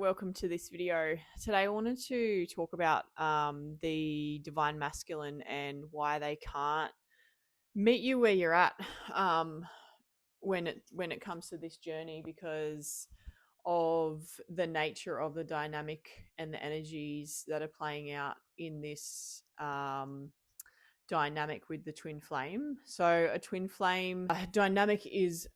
welcome to this video. Today I wanted to talk about the divine masculine and why they can't meet you where you're at when it comes to this journey, because of the nature of the dynamic and the energies that are playing out in this dynamic with the twin flame. So a twin flame dynamic is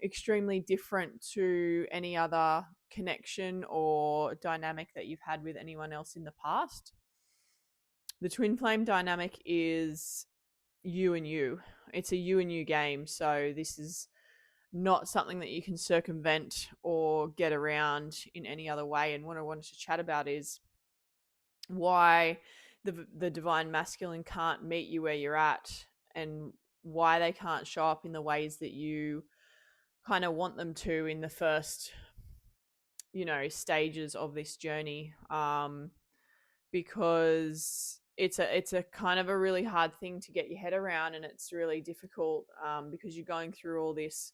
extremely different to any other connection or dynamic that you've had with anyone else in the past. The twin flame dynamic is you and you. It's a you and you game. So this is not something that you can circumvent or get around in any other way. And what I wanted to chat about is why the divine masculine can't meet you where you're at, and why they can't show up in the ways that you kind of want them to in the first stages of this journey, because it's a kind of a really hard thing to get your head around, and it's really difficult because you're going through all this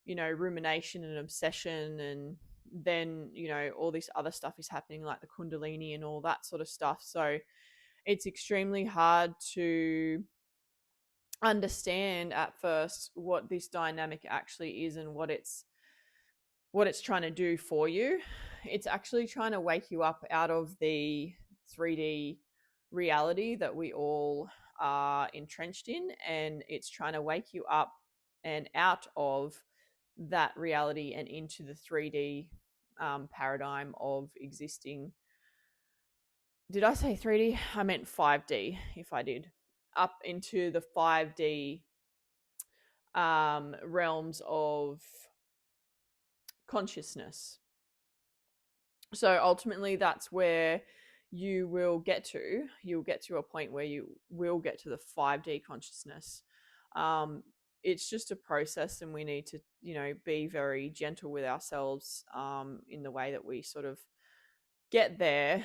rumination and obsession, and then all this other stuff is happening, like the kundalini and all that sort of stuff. So it's extremely hard to understand at first what this dynamic actually is and what it's trying to do for you. It's actually trying to wake you up out of the 3D reality that we all are entrenched in, and it's trying to wake you up and out of that reality and into the 3D paradigm of existing. Did I say 3D? I meant 5D, if I did. Up into the 5D realms of consciousness. So ultimately, that's where you will get to. You'll get to a point where you will get to the 5D consciousness. It's just a process, and we need to, be very gentle with ourselves in the way that we sort of get there.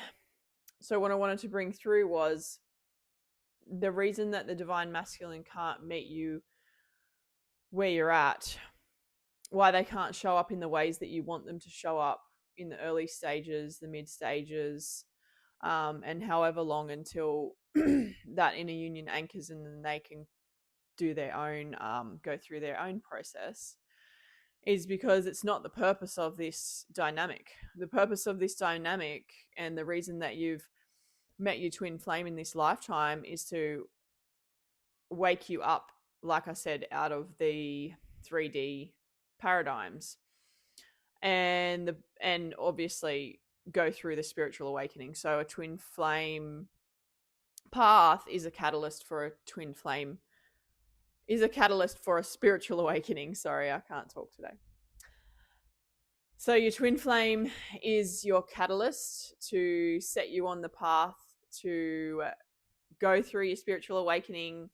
So what I wanted to bring through was the reason that the divine masculine can't meet you where you're at, why they can't show up in the ways that you want them to show up in the early stages, the mid stages, and however long until that inner union anchors, and then they can do their own, go through their own process, is because it's not the purpose of this dynamic. The purpose of this dynamic, and the reason that you've met your twin flame in this lifetime, is to wake you up, like I said, out of the 3D paradigms, and obviously go through the spiritual awakening. So a twin flame path is a catalyst for a spiritual awakening. Sorry, I can't talk today. So your twin flame is your catalyst to set you on the path to go through your spiritual awakening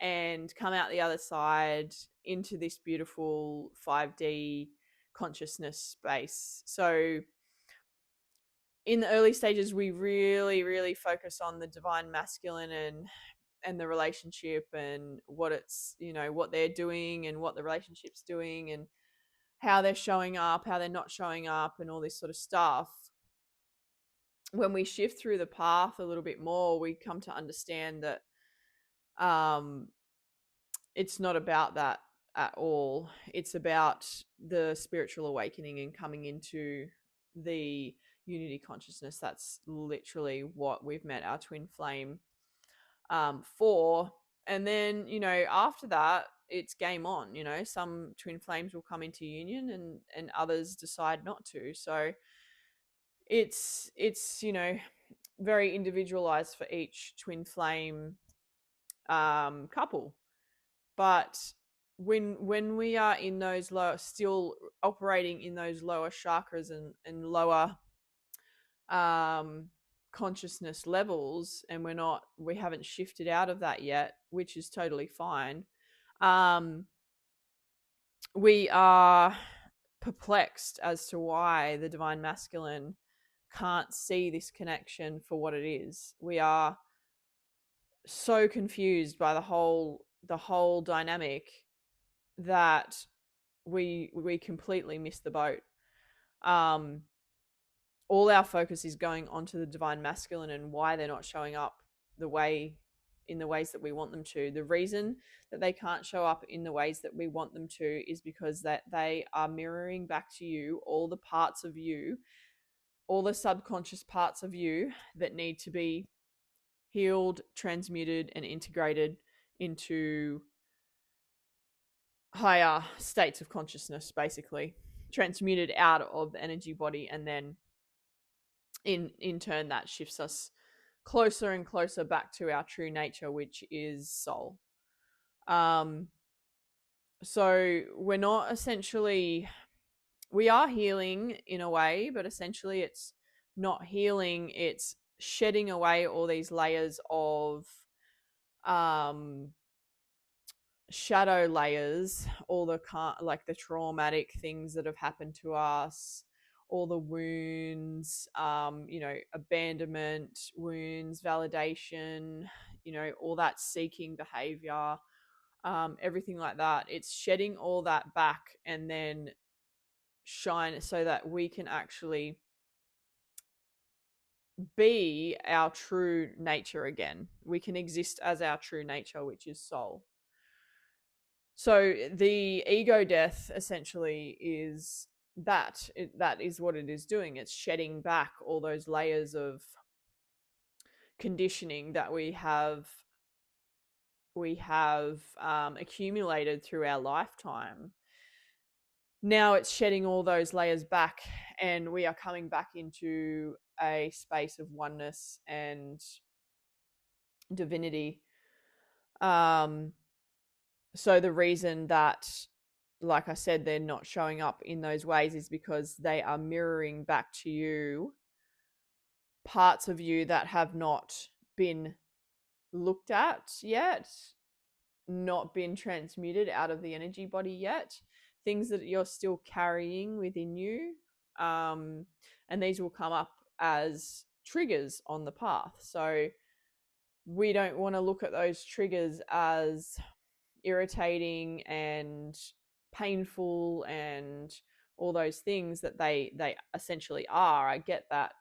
and come out the other side into this beautiful 5D consciousness space. So in the early stages, we really, really focus on the divine masculine and the relationship, and what it's, what they're doing and what the relationship's doing, and how they're showing up, how they're not showing up, and all this sort of stuff. When we shift through the path a little bit more, we come to understand that it's not about that at all. It's about the spiritual awakening and coming into the unity consciousness. That's literally what we've met our twin flame for. And then, after that, it's game on. Some twin flames will come into union, and others decide not to. So it's very individualized for each twin flame couple. But when we are in those low, still operating in those lower chakras and lower consciousness levels, and we haven't shifted out of that yet, which is totally fine, we are perplexed as to why the divine masculine can't see this connection for what it is. We are so confused by the whole dynamic that we completely miss the boat. all our focus is going onto the divine masculine and why they're not showing up the way in the ways that we want them to. The reason that they can't show up in the ways that we want them to is because that they are mirroring back to you all the parts of you, all the subconscious parts of you that need to be healed, transmuted, and integrated into higher states of consciousness, basically transmuted out of the energy body, and then in turn that shifts us closer and closer back to our true nature, which is soul. um so we're not essentially, we are healing in a way, but essentially it's not healing, it's shedding away all these layers of um shadow layers, all the like the traumatic things that have happened to us, all the wounds, abandonment wounds, validation, all that seeking behavior, everything like that. It's shedding all that back and then shine so that we can actually be our true nature again. We can exist as our true nature, which is soul. So the ego death essentially is that is what it is doing. It's shedding back all those layers of conditioning that we have accumulated through our lifetime. Now it's shedding all those layers back, and we are coming back into a space of oneness and divinity. So the reason that, like I said, they're not showing up in those ways is because they are mirroring back to you parts of you that have not been looked at yet, not been transmuted out of the energy body yet, things that you're still carrying within you. And these will come up as triggers on the path. So we don't want to look at those triggers as irritating and painful and all those things that they essentially are. I get that.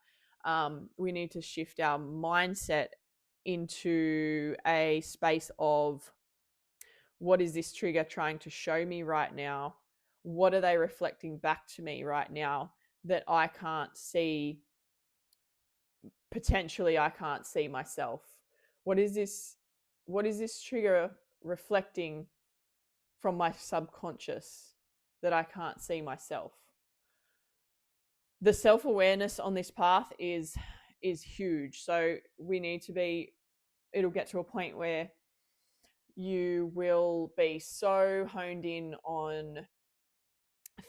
We need to shift our mindset into a space of, what is this trigger trying to show me right now? What are they reflecting back to me right now that I can't see? Potentially I can't see myself. What is this trigger reflecting from my subconscious that I can't see myself? The self-awareness on this path is huge. So we need to be, it'll get to a point where you will be so honed in on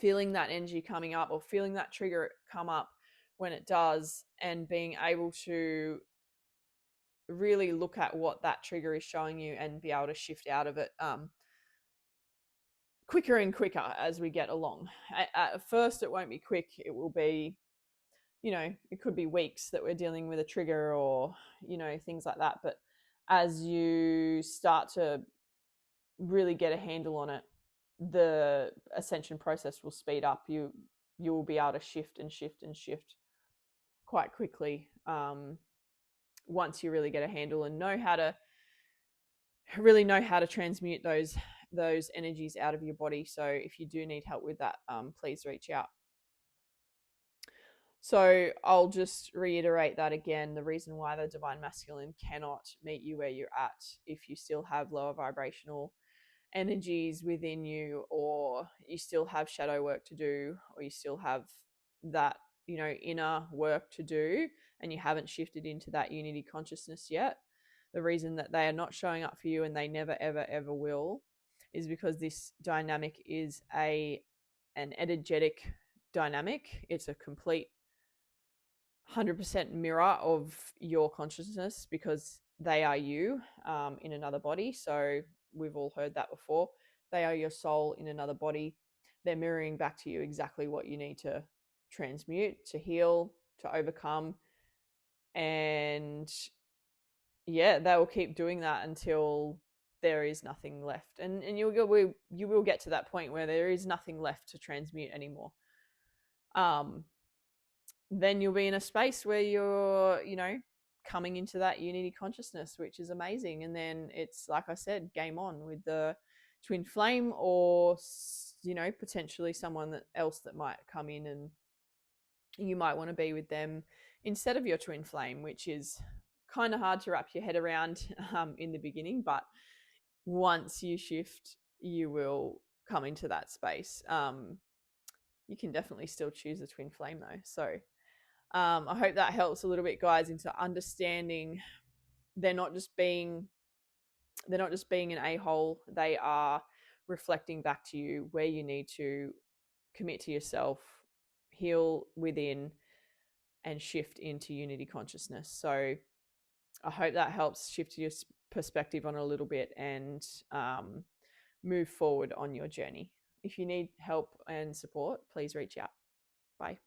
feeling that energy coming up or feeling that trigger come up when it does, and being able to really look at what that trigger is showing you and be able to shift out of it quicker and quicker as we get along. At first, it won't be quick. It will be, it could be weeks that we're dealing with a trigger, or, things like that. But as you start to really get a handle on it, the ascension process will speed up. You will be able to shift and shift and shift quite quickly, once you really get a handle and know how to transmute those energies out of your body. So if you do need help with that, please reach out. So I'll just reiterate that again. The reason why the divine masculine cannot meet you where you're at, if you still have lower vibrational energies within you, or you still have shadow work to do, or you still have that, inner work to do, and you haven't shifted into that unity consciousness yet, the reason that they are not showing up for you, and they never ever ever will, is because this dynamic is an energetic dynamic. It's a complete 100% mirror of your consciousness, because they are you, in another body. So we've all heard that before. They are your soul in another body. They're mirroring back to you exactly what you need to transmute, to heal, to overcome. And yeah, they will keep doing that until there is nothing left. And you will get to that point where there is nothing left to transmute anymore. then you'll be in a space where you're, coming into that unity consciousness, which is amazing. And then it's, like I said, game on with the twin flame, or, potentially someone else that might come in, and you might want to be with them instead of your twin flame, which is kind of hard to wrap your head around in the beginning. But once you shift, you will come into that space. You can definitely still choose a twin flame though. So I hope that helps a little bit, guys, into understanding they're not just being an a-hole. They are reflecting back to you where you need to commit to yourself, heal within, and shift into unity consciousness. So I hope that helps shift your perspective on a little bit, and move forward on your journey. If you need help and support, please reach out. Bye.